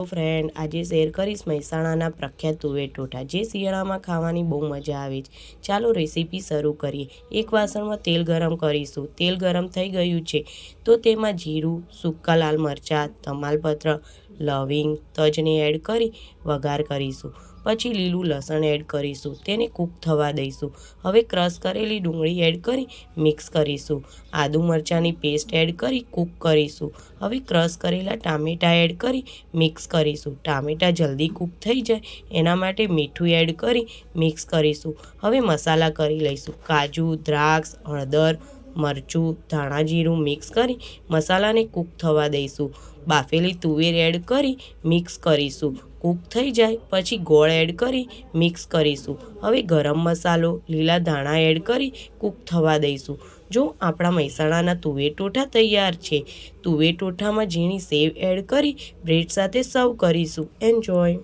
Friend આજે share કરીશ મહેસાણાના પ્રખ્યાત તુવેર ટોઠા જે શિયાળામાં ખાવાની બહુ મજા આવે છે। ચાલો રેસીપી શરૂ કરીએ। એક વાસણમાં તેલ ગરમ કરીશું। તેલ ગરમ થઈ ગયું છે તો તેમાં જીરું, સૂકા લાલ મરચાં, તમાલપત્ર, લવિંગ, તજને એડ કરી વઘાર કરીશું। પછી લીલું લસણ એડ કરીશું, તેને કૂક થવા દઈશું। હવે ક્રશ કરેલી ડુંગળી એડ કરી મિક્સ કરીશું। આદુ મરચાંની પેસ્ટ એડ કરી કૂક કરીશું। હવે ક્રશ કરેલા ટામેટાં એડ કરી મિક્સ કરીશું। ટામેટાં જલ્દી કૂક થઈ જાય એના માટે મીઠું એડ કરી મિક્સ કરીશું। હવે મસાલા કરી લઈશું। કાજુ, દ્રાક્ષ, હળદર, મરચું, ધાણા જીરું મિક્સ કરી મસાલાને કૂક થવા દઈશું। બાફેલી તુવેર એડ કરી મિક્સ કરીશું। કૂક થઈ જાય પછી ગોળ એડ કરી મિક્સ કરીશું। હવે ગરમ મસાલો, લીલા ધાણા એડ કરી કૂક થવા દઈશું। જો આપણા મહેસાણાના તુવેર ટોઠા તૈયાર છે। તુવેર ટોઠામાં ઝીણી સેવ એડ કરી બ્રેડ સાથે સર્વ કરીશું। એન્જોય।